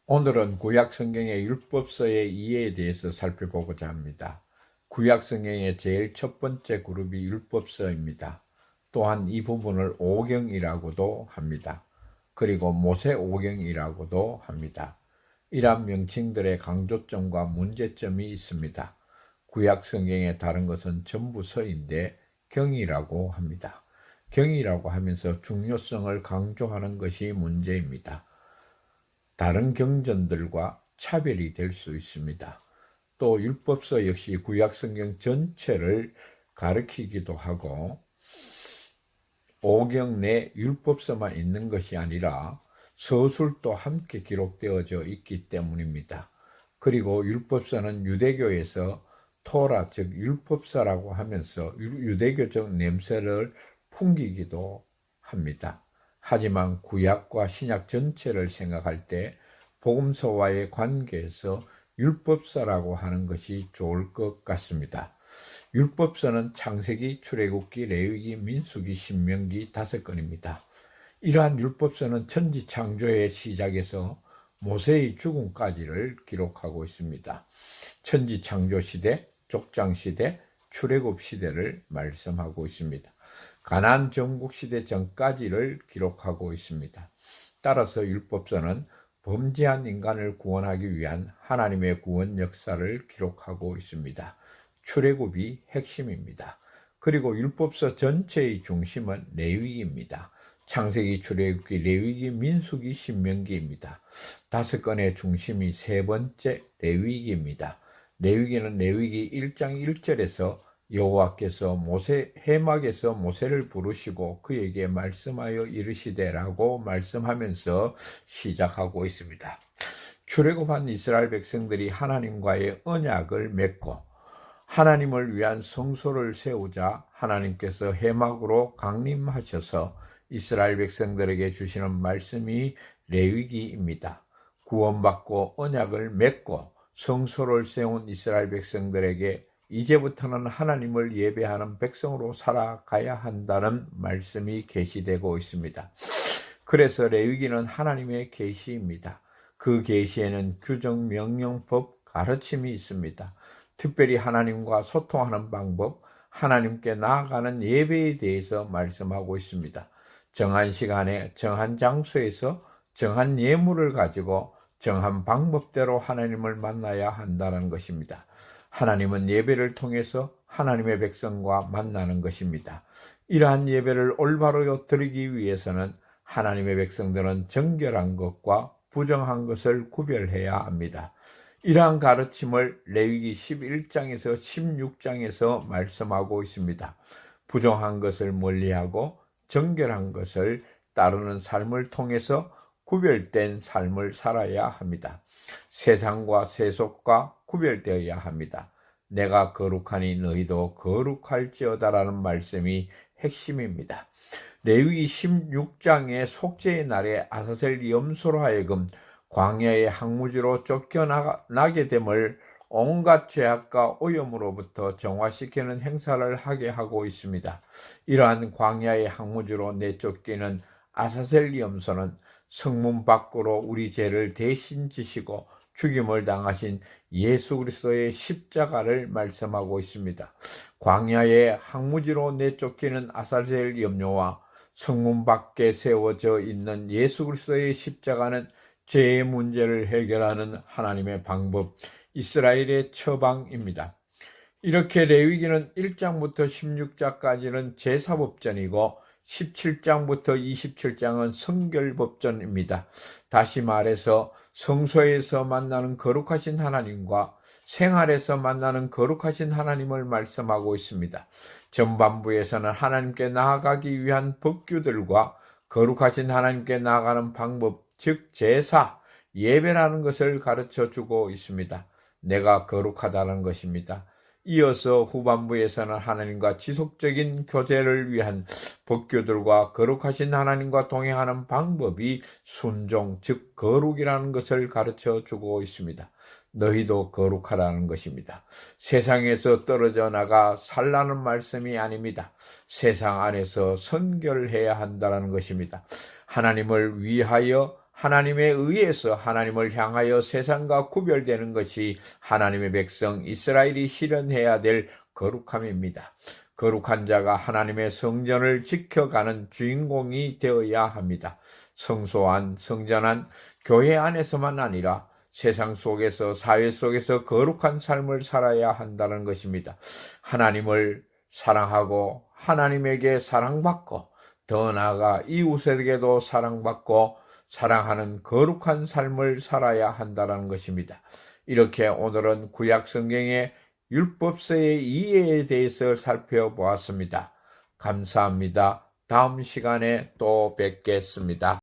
오늘은 구약성경의 율법서의 이해에 대해서 살펴보고자 합니다. 구약성경의 제일 첫 번째 그룹이 율법서입니다. 또한 이 부분을 오경이라고도 합니다. 그리고 모세오경이라고도 합니다. 이러한 명칭들의 강조점과 문제점이 있습니다. 구약성경의 다른 것은 전부 서인데 경이라고 합니다. 경이라고 하면서 중요성을 강조하는 것이 문제입니다. 다른 경전들과 차별이 될 수 있습니다. 또 율법서 역시 구약성경 전체를 가리키기도 하고 오경 내 율법서만 있는 것이 아니라 서술도 함께 기록되어져 있기 때문입니다. 그리고 율법서는 유대교에서 토라 즉 율법서라고 하면서 유대교적 냄새를 풍기기도 합니다. 하지만 구약과 신약 전체를 생각할 때 복음서와의 관계에서 율법서라고 하는 것이 좋을 것 같습니다. 율법서는 창세기, 출애굽기, 레위기, 민수기, 신명기 5건입니다. 이러한 율법서는 천지 창조의 시작에서 모세의 죽음까지를 기록하고 있습니다. 천지 창조 시대, 족장 시대, 출애굽 시대를 말씀하고 있습니다. 가나안 정복 시대 전까지를 기록하고 있습니다. 따라서 율법서는 범죄한 인간을 구원하기 위한 하나님의 구원 역사를 기록하고 있습니다. 출애굽이 핵심입니다. 그리고 율법서 전체의 중심은 레위기입니다. 창세기, 출애굽기, 레위기, 민수기, 신명기입니다. 5건의 중심이 세 번째 레위기입니다. 레위기는 레위기 1장 1절에서 여호와께서 해막에서 모세를 부르시고 그에게 말씀하여 이르시되라고 말씀하면서 시작하고 있습니다. 출애굽한 이스라엘 백성들이 하나님과의 언약을 맺고 하나님을 위한 성소를 세우자 하나님께서 해막으로 강림하셔서 이스라엘 백성들에게 주시는 말씀이 레위기입니다. 구원받고 언약을 맺고 성소를 세운 이스라엘 백성들에게 이제부터는 하나님을 예배하는 백성으로 살아가야 한다는 말씀이 계시되고 있습니다. 그래서 레위기는 하나님의 계시입니다. 그 계시에는 규정, 명령, 법, 가르침이 있습니다. 특별히 하나님과 소통하는 방법, 하나님께 나아가는 예배에 대해서 말씀하고 있습니다. 정한 시간에 정한 장소에서 정한 예물을 가지고 정한 방법대로 하나님을 만나야 한다는 것입니다. 하나님은 예배를 통해서 하나님의 백성과 만나는 것입니다. 이러한 예배를 올바로 드리기 위해서는 하나님의 백성들은 정결한 것과 부정한 것을 구별해야 합니다. 이러한 가르침을 레위기 11장에서 16장에서 말씀하고 있습니다. 부정한 것을 멀리하고 정결한 것을 따르는 삶을 통해서 구별된 삶을 살아야 합니다. 세상과 세속과 구별되어야 합니다. 내가 거룩하니 너희도 거룩할지어다라는 말씀이 핵심입니다. 레위기 16장의 속죄의 날에 아사셀 염소로 하여금 광야의 항무지로 쫓겨나게 됨을 온갖 죄악과 오염으로부터 정화시키는 행사를 하게 하고 있습니다. 이러한 광야의 항무지로 내쫓기는 아사셀 염소는 성문 밖으로 우리 죄를 대신 지시고 죽임을 당하신 예수 그리스도의 십자가를 말씀하고 있습니다. 광야의 항무지로 내쫓기는 아사셀 염소와 성문 밖에 세워져 있는 예수 그리스도의 십자가는 죄의 문제를 해결하는 하나님의 방법, 이스라엘의 처방입니다. 이렇게 레위기는 1장부터 16장까지는 제사법전이고 17장부터 27장은 성결법전입니다. 다시 말해서 성소에서 만나는 거룩하신 하나님과 생활에서 만나는 거룩하신 하나님을 말씀하고 있습니다. 전반부에서는 하나님께 나아가기 위한 법규들과 거룩하신 하나님께 나아가는 방법, 즉 제사, 예배라는 것을 가르쳐주고 있습니다. 내가 거룩하다는 것입니다. 이어서 후반부에서는 하나님과 지속적인 교제를 위한 법규들과 거룩하신 하나님과 동행하는 방법이 순종, 즉 거룩이라는 것을 가르쳐주고 있습니다. 너희도 거룩하라는 것입니다. 세상에서 떨어져 나가 살라는 말씀이 아닙니다. 세상 안에서 선결해야 한다는 것입니다. 하나님을 위하여 하나님에 의해서 하나님을 향하여 세상과 구별되는 것이 하나님의 백성 이스라엘이 실현해야 될 거룩함입니다. 거룩한 자가 하나님의 성전을 지켜가는 주인공이 되어야 합니다. 성소한, 성전한 교회 안에서만 아니라 세상 속에서, 사회 속에서 거룩한 삶을 살아야 한다는 것입니다. 하나님을 사랑하고 하나님에게 사랑받고 더 나아가 이웃에게도 사랑받고 사랑하는 거룩한 삶을 살아야 한다는 것입니다. 이렇게 오늘은 구약 성경의 율법서의 이해에 대해서 살펴보았습니다. 감사합니다. 다음 시간에 또 뵙겠습니다.